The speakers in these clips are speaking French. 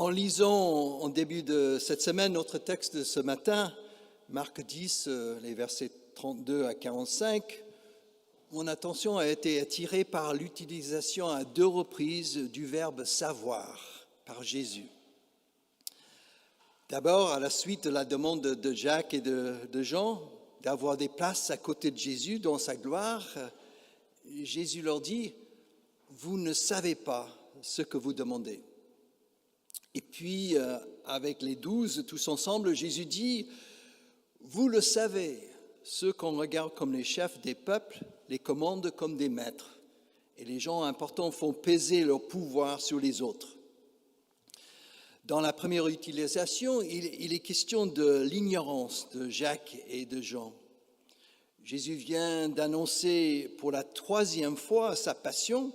En lisant en début de cette semaine notre texte de ce matin, Marc 10, les versets 32 à 45, mon attention a été attirée par l'utilisation à 2 reprises du verbe « savoir » par Jésus. D'abord, à la suite de la demande de Jacques et de Jean d'avoir des places à côté de Jésus dans sa gloire, Jésus leur dit « Vous ne savez pas ce que vous demandez ». Et puis, avec les 12, tous ensemble, Jésus dit « Vous le savez, ceux qu'on regarde comme les chefs des peuples les commandent comme des maîtres, et les gens importants font peser leur pouvoir sur les autres. » Dans la première utilisation, il est question de l'ignorance de Jacques et de Jean. Jésus vient d'annoncer pour la 3e fois sa passion,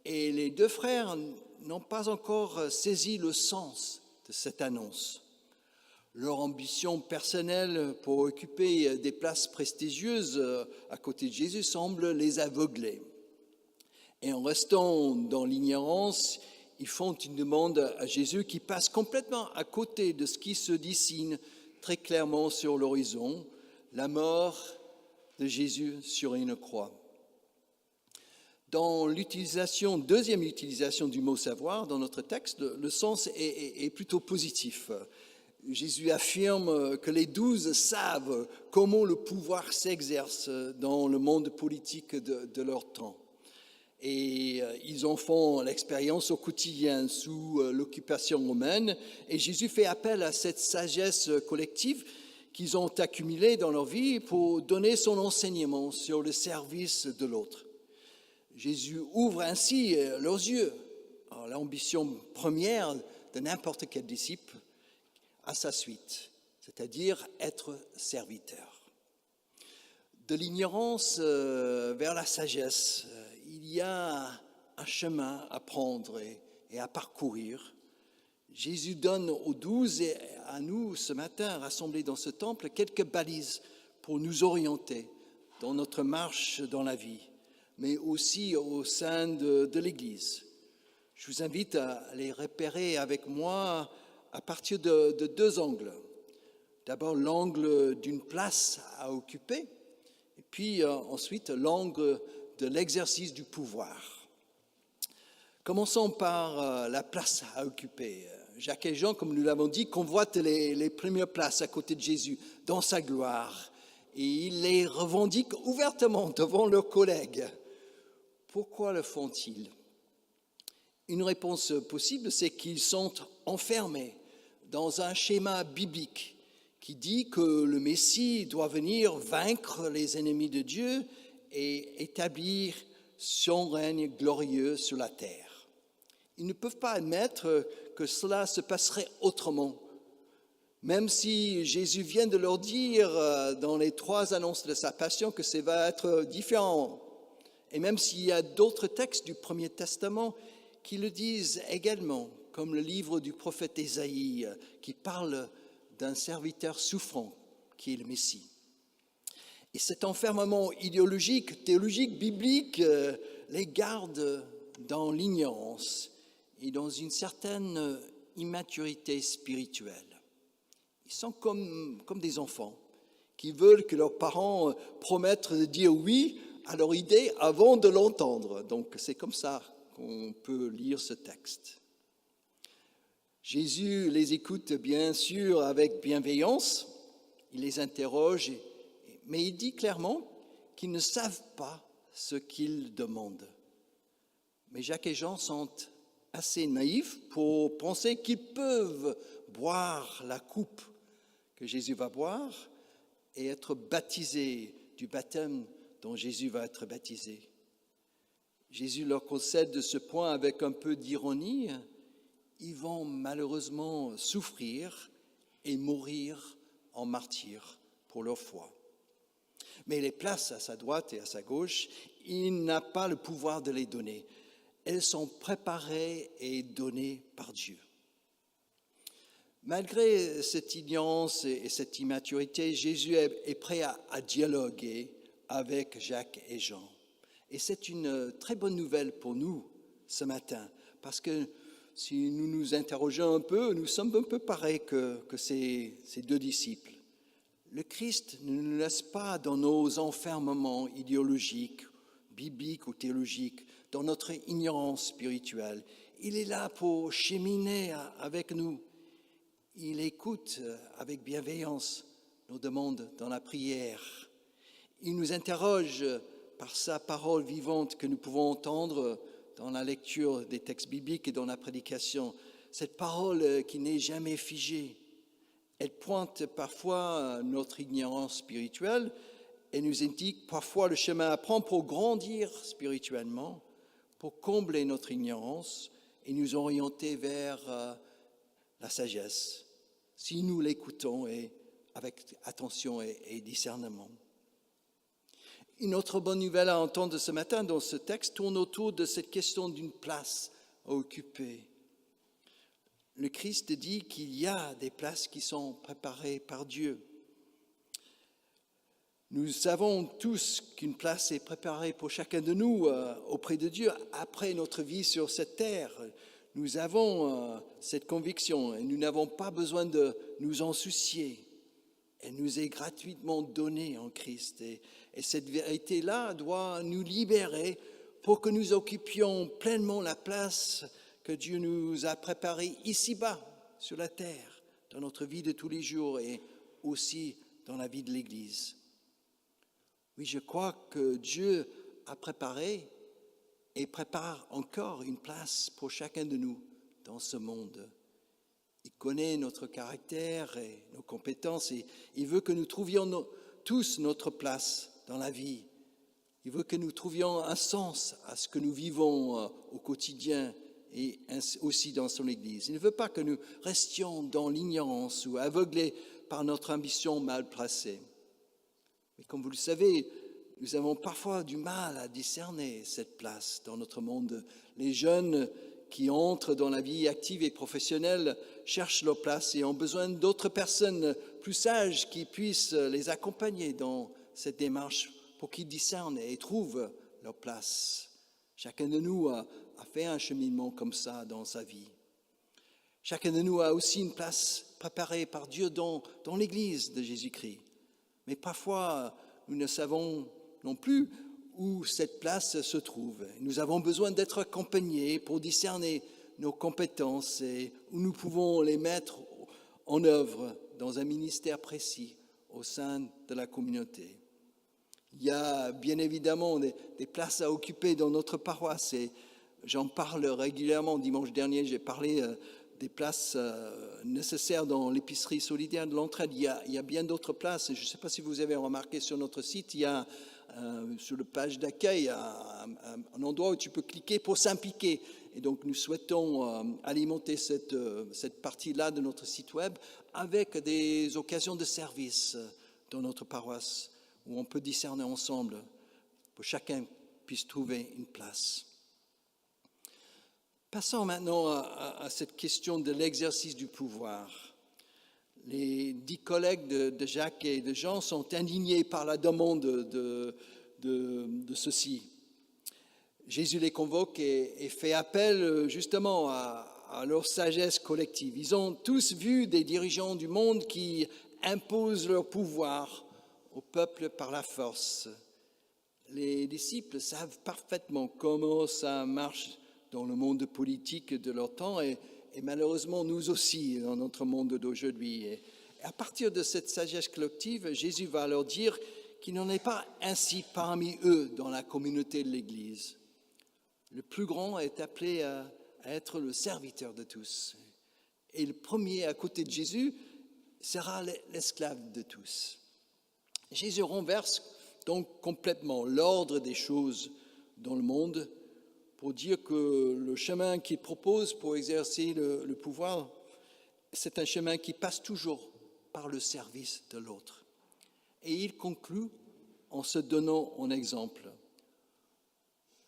et les 2 frères n'ont pas encore saisi le sens de cette annonce. Leur ambition personnelle pour occuper des places prestigieuses à côté de Jésus semble les aveugler. Et en restant dans l'ignorance, ils font une demande à Jésus qui passe complètement à côté de ce qui se dessine très clairement sur l'horizon, la mort de Jésus sur une croix. Dans deuxième utilisation du mot « savoir » dans notre texte, le sens est plutôt positif. Jésus affirme que les 12 savent comment le pouvoir s'exerce dans le monde politique de leur temps. Et ils en font l'expérience au quotidien sous l'occupation romaine. Et Jésus fait appel à cette sagesse collective qu'ils ont accumulée dans leur vie pour donner son enseignement sur le service de l'autre. Jésus ouvre ainsi leurs yeux. Alors, l'ambition première de n'importe quel disciple à sa suite, c'est-à-dire être serviteur. De l'ignorance vers la sagesse, il y a un chemin à prendre et à parcourir. Jésus donne aux 12 et à nous ce matin rassemblés dans ce temple quelques balises pour nous orienter dans notre marche dans la vie, mais aussi au sein de l'Église. Je vous invite à les repérer avec moi à partir de 2 angles. D'abord, l'angle d'une place à occuper, et puis ensuite l'angle de l'exercice du pouvoir. Commençons par la place à occuper. Jacques et Jean, comme nous l'avons dit, convoitent les premières places à côté de Jésus dans sa gloire, et ils les revendiquent ouvertement devant leurs collègues. Pourquoi le font-ils ? Une réponse possible, c'est qu'ils sont enfermés dans un schéma biblique qui dit que le Messie doit venir vaincre les ennemis de Dieu et établir son règne glorieux sur la terre. Ils ne peuvent pas admettre que cela se passerait autrement, même si Jésus vient de leur dire dans les 3 annonces de sa passion que ça va être différent. Et même s'il y a d'autres textes du Premier Testament qui le disent également, comme le livre du prophète Ésaïe, qui parle d'un serviteur souffrant qui est le Messie. Et cet enfermement idéologique, théologique, biblique, les garde dans l'ignorance et dans une certaine immaturité spirituelle. Ils sont comme des enfants qui veulent que leurs parents promettent de dire oui à leur idée avant de l'entendre. Donc c'est comme ça qu'on peut lire ce texte. Jésus les écoute bien sûr avec bienveillance, il les interroge, mais il dit clairement qu'ils ne savent pas ce qu'ils demandent. Mais Jacques et Jean sont assez naïfs pour penser qu'ils peuvent boire la coupe que Jésus va boire et être baptisés du baptême dont Jésus va être baptisé. Jésus leur concède de ce point avec un peu d'ironie. Ils vont malheureusement souffrir et mourir en martyrs pour leur foi. Mais les places à sa droite et à sa gauche, il n'a pas le pouvoir de les donner. Elles sont préparées et données par Dieu. Malgré cette ignorance et cette immaturité, Jésus est prêt à dialoguer avec Jacques et Jean. Et c'est une très bonne nouvelle pour nous ce matin, parce que si nous nous interrogeons un peu, nous sommes un peu pareils que ces deux disciples. Le Christ ne nous laisse pas dans nos enfermements idéologiques, bibliques ou théologiques, dans notre ignorance spirituelle. Il est là pour cheminer avec nous. Il écoute avec bienveillance nos demandes dans la prière. Il nous interroge par sa parole vivante que nous pouvons entendre dans la lecture des textes bibliques et dans la prédication. Cette parole qui n'est jamais figée. Elle pointe parfois notre ignorance spirituelle et nous indique parfois le chemin à prendre pour grandir spirituellement, pour combler notre ignorance et nous orienter vers la sagesse, si nous l'écoutons et avec attention et discernement. Une autre bonne nouvelle à entendre ce matin dans ce texte tourne autour de cette question d'une place à occuper. Le Christ dit qu'il y a des places qui sont préparées par Dieu. Nous savons tous qu'une place est préparée pour chacun de nous auprès de Dieu après notre vie sur cette terre. Nous avons cette conviction et nous n'avons pas besoin de nous en soucier. Elle nous est gratuitement donnée en Christ. Et cette vérité-là doit nous libérer pour que nous occupions pleinement la place que Dieu nous a préparée ici-bas, sur la terre, dans notre vie de tous les jours et aussi dans la vie de l'Église. Oui, je crois que Dieu a préparé et prépare encore une place pour chacun de nous dans ce monde. Il connaît notre caractère et nos compétences et il veut que nous trouvions tous notre place dans la vie. Il veut que nous trouvions un sens à ce que nous vivons au quotidien et aussi dans son Église. Il ne veut pas que nous restions dans l'ignorance ou aveuglés par notre ambition mal placée. Mais comme vous le savez, nous avons parfois du mal à discerner cette place dans notre monde. Les jeunes qui entrent dans la vie active et professionnelle cherchent leur place et ont besoin d'autres personnes plus sages qui puissent les accompagner dans cette démarche pour qu'ils discernent et trouvent leur place. Chacun de nous a fait un cheminement comme ça dans sa vie. Chacun de nous a aussi une place préparée par Dieu dans l'Église de Jésus-Christ. Mais parfois, nous ne savons non plus où cette place se trouve. Nous avons besoin d'être accompagnés pour discerner nos compétences et où nous pouvons les mettre en œuvre dans un ministère précis au sein de la communauté. Il y a bien évidemment des places à occuper dans notre paroisse et j'en parle régulièrement. Dimanche dernier, j'ai parlé des places nécessaires dans l'épicerie solidaire de l'entraide. Il y a bien d'autres places. Je ne sais pas si vous avez remarqué sur notre site, il y a sur la page d'accueil un endroit où tu peux cliquer pour s'impliquer. Et donc nous souhaitons alimenter cette partie-là de notre site web avec des occasions de service dans notre paroisse où on peut discerner ensemble pour que chacun puisse trouver une place. Passons maintenant à cette question de l'exercice du pouvoir. Les 10 collègues de Jacques et de Jean sont indignés par la demande de ceux-ci. Jésus les convoque et fait appel justement à leur sagesse collective. Ils ont tous vu des dirigeants du monde qui imposent leur pouvoir au peuple par la force. Les disciples savent parfaitement comment ça marche dans le monde politique de leur temps et malheureusement nous aussi dans notre monde d'aujourd'hui. Et à partir de cette sagesse collective, Jésus va leur dire qu'il n'en est pas ainsi parmi eux dans la communauté de l'Église. Le plus grand est appelé à être le serviteur de tous. Et le premier à côté de Jésus sera l'esclave de tous. Jésus renverse donc complètement l'ordre des choses dans le monde pour dire que le chemin qu'il propose pour exercer le pouvoir, c'est un chemin qui passe toujours par le service de l'autre. Et il conclut en se donnant en exemple.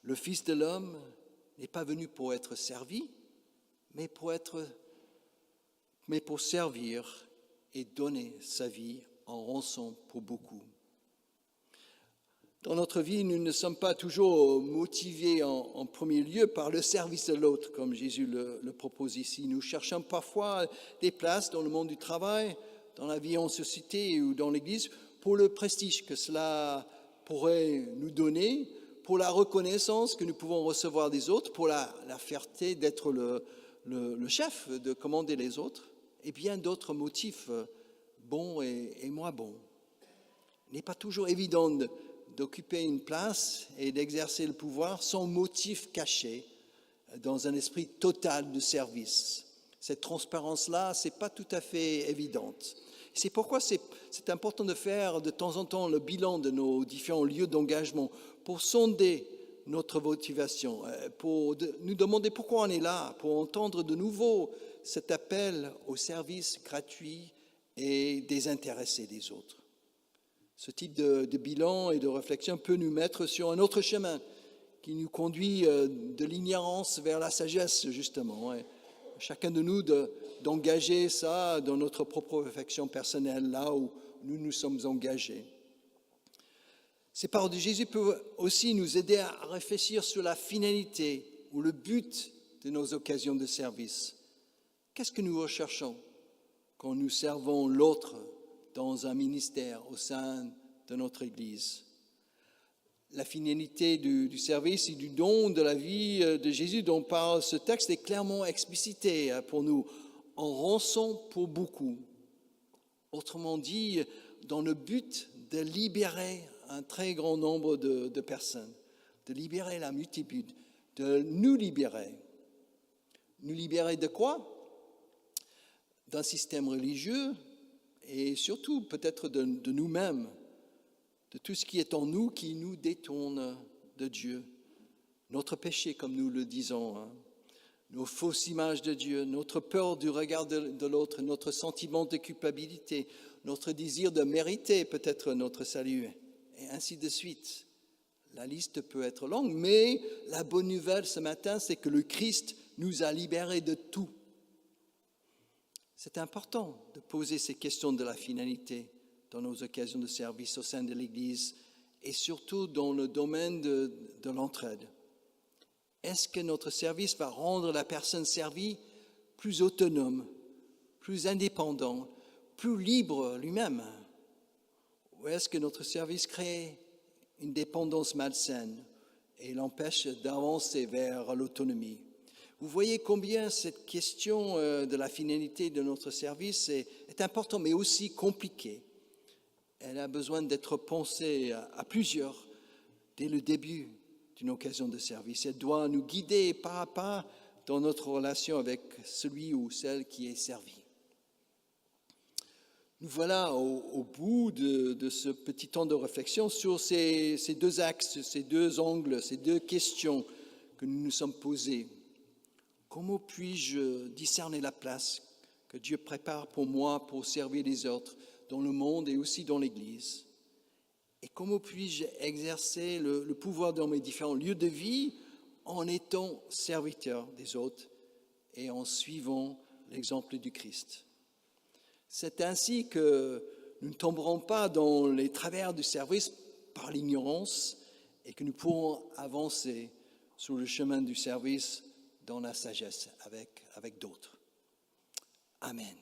Le Fils de l'homme n'est pas venu pour être servi, mais pour servir et donner sa vie en rançon pour beaucoup. Dans notre vie, nous ne sommes pas toujours motivés en premier lieu par le service de l'autre, comme Jésus le propose ici. Nous cherchons parfois des places dans le monde du travail, dans la vie en société ou dans l'Église, pour le prestige que cela pourrait nous donner, pour la reconnaissance que nous pouvons recevoir des autres, pour la fierté d'être le chef, de commander les autres, et bien d'autres motifs bons et moins bons. Il n'est pas toujours évident d'occuper une place et d'exercer le pouvoir sans motif caché, dans un esprit total de service. Cette transparence-là, ce n'est pas tout à fait évidente. C'est pourquoi c'est important de faire de temps en temps le bilan de nos différents lieux d'engagement pour sonder notre motivation, pour nous demander pourquoi on est là, pour entendre de nouveau cet appel au service gratuit et désintéressé des autres. Ce type de bilan et de réflexion peut nous mettre sur un autre chemin qui nous conduit de l'ignorance vers la sagesse, justement. Chacun de nous d'engager ça dans notre propre réflexion personnelle, là où nous nous sommes engagés. Ces paroles de Jésus peuvent aussi nous aider à réfléchir sur la finalité ou le but de nos occasions de service. Qu'est-ce que nous recherchons quand nous servons l'autre dans un ministère au sein de notre Église? La finalité du service et du don de la vie de Jésus dont parle ce texte est clairement explicitée pour nous, en rançon pour beaucoup. Autrement dit, dans le but de libérer un très grand nombre de personnes, de libérer la multitude, de nous libérer. Nous libérer de quoi? D'un système religieux et surtout peut-être de nous-mêmes, de tout ce qui est en nous qui nous détourne de Dieu. Notre péché, comme nous le disons, nos fausses images de Dieu, notre peur du regard de l'autre, notre sentiment de culpabilité, notre désir de mériter peut-être notre salut, et ainsi de suite. La liste peut être longue, mais la bonne nouvelle ce matin, c'est que le Christ nous a libérés de tout. C'est important de poser ces questions de la finalité dans nos occasions de service au sein de l'Église et surtout dans le domaine de l'entraide. Est-ce que notre service va rendre la personne servie plus autonome, plus indépendant, plus libre lui-même? Ou est-ce que notre service crée une dépendance malsaine et l'empêche d'avancer vers l'autonomie? Vous voyez combien cette question de la finalité de notre service est importante, mais aussi compliquée. Elle a besoin d'être pensée à plusieurs dès le début d'une occasion de service. Elle doit nous guider pas à pas dans notre relation avec celui ou celle qui est servi. Nous voilà au bout de ce petit temps de réflexion sur ces deux axes, ces deux angles, ces deux questions que nous nous sommes posées. Comment puis-je discerner la place que Dieu prépare pour moi pour servir les autres dans le monde et aussi dans l'Église? Et comment puis-je exercer le pouvoir dans mes différents lieux de vie en étant serviteur des autres et en suivant l'exemple du Christ? C'est ainsi que nous ne tomberons pas dans les travers du service par l'ignorance et que nous pourrons avancer sur le chemin du service dans la sagesse avec d'autres. Amen.